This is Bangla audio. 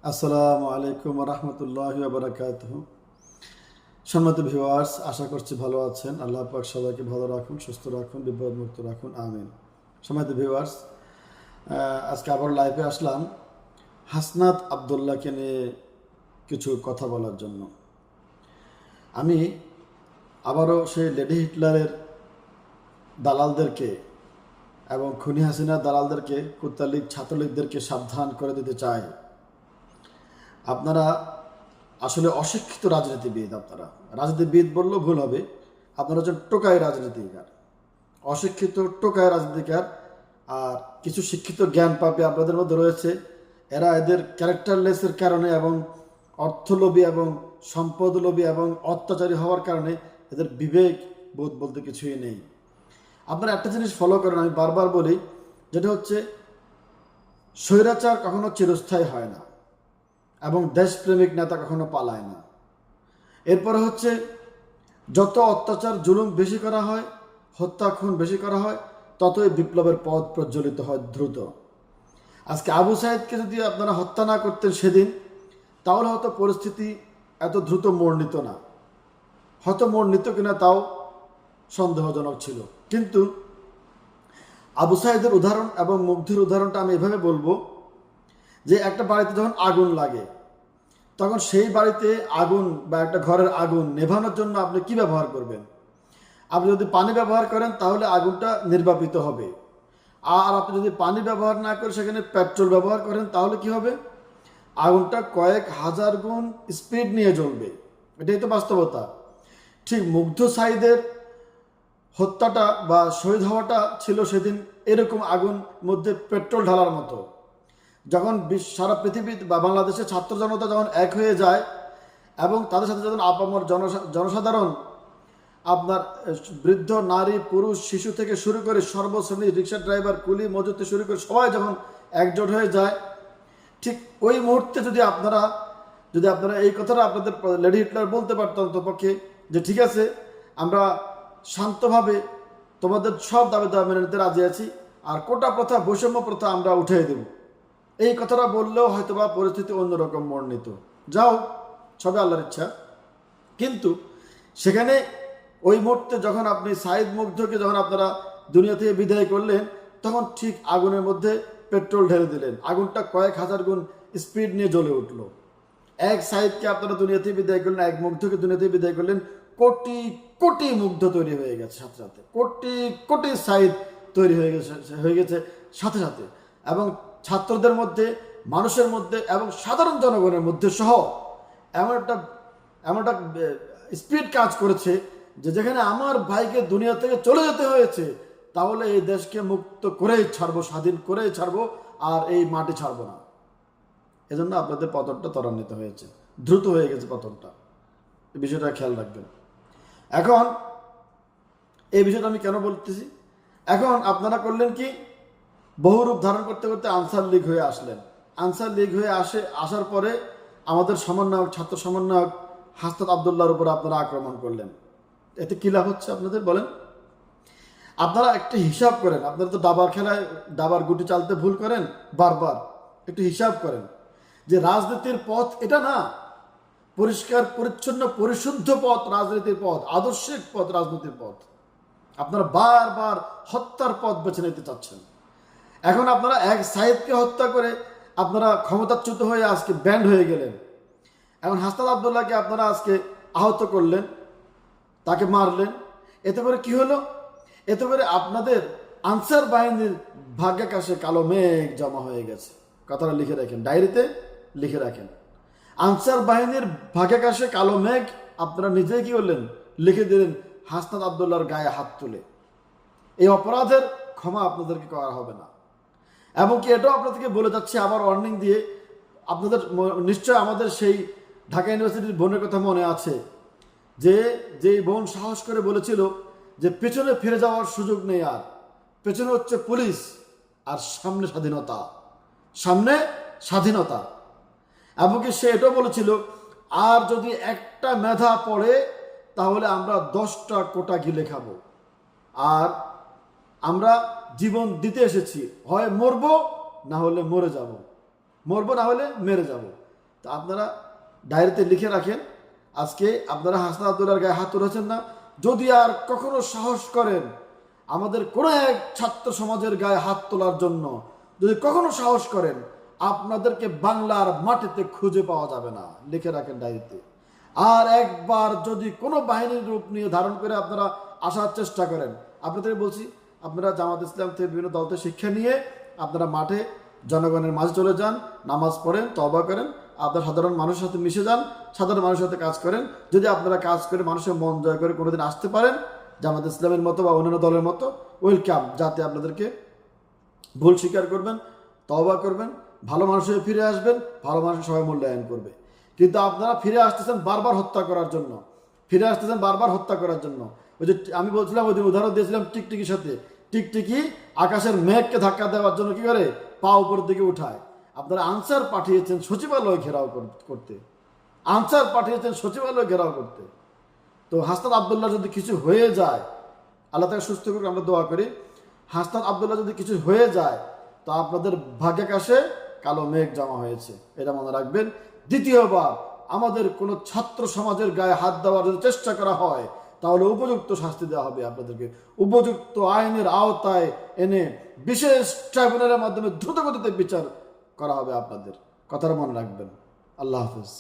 আসসালামু আলাইকুম রহমতুল্লাহি ওয়া বারাকাতুহু। সম্মানিত ভিউয়ার্স, আশা করছি ভালো আছেন। আল্লাহ পাক সবাইকে ভালো রাখুন, সুস্থ রাখুন, বিপদমুক্ত রাখুন, আমিন। সম্মানিত ভিউয়ার্স, আজকে আবার লাইভে আসলাম হাসনাত আবদুল্লাহকে নিয়ে কিছু কথা বলার জন্য। আমি আবারও সেই লেডি হিটলারের দালালদেরকে এবং খুনি হাসিনার দালালদেরকে, কুত্তালীগ ছাত্রলীগদেরকে সাবধান করে দিতে চাই। আপনারা আসলে অশিক্ষিত রাজনীতিবিদ। আপনারা রাজনীতিবিদ বললেও ভুল হবে, আপনারা হচ্ছেন টোকাই রাজনীতিকার, অশিক্ষিত টোকাই রাজনীতিকার। আর কিছু শিক্ষিত জ্ঞান পাপী আপনাদের মধ্যে রয়েছে, এরা এদের ক্যারেক্টারলেসের কারণে এবং অর্থলোভী এবং সম্পদলোভী এবং অত্যাচারী হওয়ার কারণে এদের বিবেক বোধ বলতে কিছুই নেই। আপনারা একটা জিনিস ফলো করেন, আমি বারবার বলি, যেটা হচ্ছে স্বৈরাচার কখনো চিরস্থায়ী হয় না এবং দেশপ্রেমিক নেতা কখনো পালায় না। এরপরে হচ্ছে যত অত্যাচার জুলুম বেশি করা হয়, হত্যা খুন বেশি করা হয়, ততই বিপ্লবের পথ প্রজ্বলিত হয় দ্রুত। আজকে আবু সাইদকে যদি আপনারা হত্যা না করতেন সেদিন, তাহলে হয়তো পরিস্থিতি এত দ্রুত মোড় নিত না। হয়তো মোড় নিত কিনা তাও সন্দেহজনক ছিল। কিন্তু আবু সাইদের উদাহরণ এবং মুগ্ধের উদাহরণটা আমি এভাবে বলবো যে একটা বাড়িতে যখন আগুন লাগে, তখন সেই বাড়িতে আগুন বা একটা ঘরের আগুন নেভানোর জন্য আপনি কি ব্যবহার করবেন? আপনি যদি পানি ব্যবহার করেন তাহলে আগুনটা নির্বাপিত হবে। আর আপনি যদি পানি ব্যবহার না করে সেখানে পেট্রোল ব্যবহার করেন তাহলে কি হবে? আগুনটা কয়েক হাজার গুণ স্পিড নিয়ে জ্বলবে। এটাই তো বাস্তবতা। ঠিক মুগ্ধ সাইদের হত্যাটা বা শহীদ হওয়াটা ছিল সেদিন এরকম আগুন মধ্যে পেট্রোল ঢালার মতো। যখন সারা পৃথিবী বা বাংলাদেশের ছাত্র জনতা যখন এক হয়ে যায় এবং তাদের সাথে যখন আপামর জনসাধারণ, আপনার বৃদ্ধ, নারী, পুরুষ, শিশু থেকে শুরু করে সর্বশ্রেণী, রিক্সা ড্রাইভার, কুলি, মজুদ থেকে শুরু করে সবাই যখন একজোট হয়ে যায়, ঠিক ওই মুহূর্তে যদি আপনারা এই কথাটা আপনাদের লেডি হিটলার বলতে পারতেন অন্তপক্ষে যে ঠিক আছে, আমরা শান্তভাবে তোমাদের সব দাবি দাবা মেনে নিতে রাজি আছি, আর কোটা প্রথা, বৈষম্য প্রথা আমরা উঠিয়ে দেব, এই কথাটা বললেও হয়তোবা পরিস্থিতি অন্যরকম মোড় নিত। যাও, সবে আল্লাহর ইচ্ছা। কিন্তু সেখানে ওই মুহূর্তে যখন আপনি সাইদ মুগ্ধকে যখন আপনারা দুনিয়া থেকে বিদায় করলেন, তখন ঠিক আগুনের মধ্যে পেট্রোল ঢেলে দিলেন। আগুনটা কয়েক হাজার গুণ স্পিড নিয়ে জ্বলে উঠল। এক সাইদকে আপনারা দুনিয়া থেকে বিদায় করলেন, এক মুগ্ধকে দুনিয়া থেকে বিদায় করলেন, কোটি কোটি মুগ্ধ তৈরি হয়ে গেছে সাথে সাথে, কোটি কোটি সাইদ তৈরি হয়ে গেছে সাথে সাথে। এবং ছাত্রদের মধ্যে, মানুষের মধ্যে এবং সাধারণ জনগণের মধ্যে সহ এমন একটা স্পিড কাজ করেছে যে যেখানে আমার ভাইকে দুনিয়া থেকে চলে যেতে হয়েছে, তাহলে এই দেশকে মুক্ত করেই ছাড়বো, স্বাধীন করেই ছাড়বো, আর এই মাটি ছাড়বো না। এজন্য আপনাদের পতনটা ত্বরান্বিত হয়েছে, দ্রুত হয়ে গেছে পতনটা। এই বিষয়টা খেয়াল রাখবেন। এখন এই বিষয়টা আমি কেন বলতেছি, এখন আপনারা করলেন কি, বহুরূপ ধারণ করতে করতে আনসার লীগ হয়ে আসলেন। আনসার লীগ হয়ে আসার পরে আমাদের সমন্বয়ক, ছাত্র সমন্বয়ক হাসনাত আবদুল্লাহর উপর আপনারা আক্রমণ করলেন। এতে কি লাভ হচ্ছে আপনাদের বলেন? আপনারা একটা হিসাব করেন। আপনারা তো দাবার খেলায় দাবার গুটি চালতে ভুল করেন বারবার। একটু হিসাব করেন যে রাজনীতির পথ এটা না, পরিষ্কার পরিচ্ছন্ন পরিশুদ্ধ পথ রাজনীতির পথ, আদর্শিক পথ রাজনীতির পথ। আপনারা বারবার হত্যার পথ বেছে নিতে চাচ্ছেন। এখন আপনারা এক সাইদকে হত্যা করে আপনারা ক্ষমতাচ্যুত হয়ে আজকে ব্যান্ড হয়ে গেলেন। এখন হাসনাত আবদুল্লাহকে আপনারা আজকে আহত করলেন, তাকে মারলেন। এতে করে কি হলো? এতে করে আপনাদের আনসার বাহিনীর ভাগ্যাকাশে কালো মেঘ জমা হয়ে গেছে। কথাটা লিখে রাখেন, ডায়েরিতে লিখে রাখেন। আনসার বাহিনীর ভাগ্যাকাশে কালো মেঘ আপনারা নিজেই কি করলেন? লিখে দিলেন হাসনাত আবদুল্লাহর গায়ে হাত তুলে। এই অপরাধের ক্ষমা আপনাদেরকে করা হবে না। এমনকি এটাও আপনাদেরকে বলে যাচ্ছে আবার ওয়ার্নিং দিয়ে, আপনাদের নিশ্চয় আমাদের সেই ঢাকা ইউনিভার্সিটির বোনের কথা মনে আছে, যে বোন সাহস করে বলেছিল যে পেছনে ফিরে যাওয়ার সুযোগ নেই, আর পেছনে হচ্ছে পুলিশ আর সামনে স্বাধীনতা, সামনে স্বাধীনতা। এমনকি সে এটাও বলেছিল, আর যদি একটা মেধা পড়ে তাহলে আমরা 10টা কোটা গিলে খাবো, আর আমরা জীবন দিতে এসেছি, হয় মরবো না হলে মরে যাব, মরবো না হলে মেরে যাব। তো আপনারা ডায়েরিতে লিখে রাখেন, আজকে আপনারা হাসনাত আবদুল্লাহর গায়ে হাত তুলেছেন না, যদি আর কখনো সাহস করেন আমাদের কোনো এক ছাত্র সমাজের গায়ে হাত তোলার জন্য, যদি কখনো সাহস করেন, আপনাদেরকে বাংলার মাটিতে খুঁজে পাওয়া যাবে না। লিখে রাখেন ডায়েরিতে। আর একবার যদি কোনো বাহিনীর রূপ নিয়ে ধারণ করে আপনারা আসার চেষ্টা করেন, আপনাদেরকে বলছি, আপনারা জামাত ইসলাম থেকে বিভিন্ন দল থেকে শিক্ষা নিয়ে আপনারা মাঠে জনগণের মাঝে চলে যান, নামাজ পড়েন, তওবা করেন, আপনার সাধারণ মানুষের সাথে মিশে যান, সাধারণ মানুষের সাথে কাজ করেন। যদি আপনারা কাজ করে মানুষের মন জয় করে কোনোদিন আসতে পারেন জামাত ইসলামের মতো বা অন্যান্য দলের মতো, ওয়েলকাম। যাতে আপনাদেরকে ভুল স্বীকার করবেন, তওবা করবেন, ভালো মানুষ হয়ে ফিরে আসবেন, ভালো মানুষের সবাই মূল্যায়ন করবে। কিন্তু আপনারা ফিরে আসতেছেন বারবার হত্যা করার জন্য, ফিরে আসতেছেন বারবার হত্যা করার জন্য। ওই যে আমি বলছিলাম, ওই দিন উদাহরণ দিয়েছিলাম টিকটিকির সাথে, টিকটিকি আকাশের মেঘকে ধাক্কা দেওয়ার জন্য কি করে, পা উপরের দিকে উঠায়। আপনারা আনসার পাঠিয়েছেন সচিবালয় ঘেরাও করতে, আনসার পাঠিয়েছেন সচিবালয় ঘেরাও করতে। তো হাসনাত আবদুল্লাহ যদি কিছু হয়ে যায়, আল্লাহ তাকে সুস্থ করে আমরা দোয়া করি, হাসনাত আবদুল্লাহ যদি কিছু হয়ে যায় তো আপনাদের ভাগ্যাকাশে কালো মেঘ জমা হয়েছে, এটা মনে রাখবেন। দ্বিতীয়বার আমাদের কোনো ছাত্র সমাজের গায়ে হাত দেওয়ার যদি চেষ্টা করা হয় তাহলে উপযুক্ত শাস্তি দেওয়া হবে আপনাদেরকে, উপযুক্ত আইনের আওতায় এনে বিশেষ ট্রাইব্যুনালের মাধ্যমে দ্রুতগতিতে বিচার করা হবে আপনাদের। কথাটা মনে রাখবেন। আল্লাহ হাফিজ।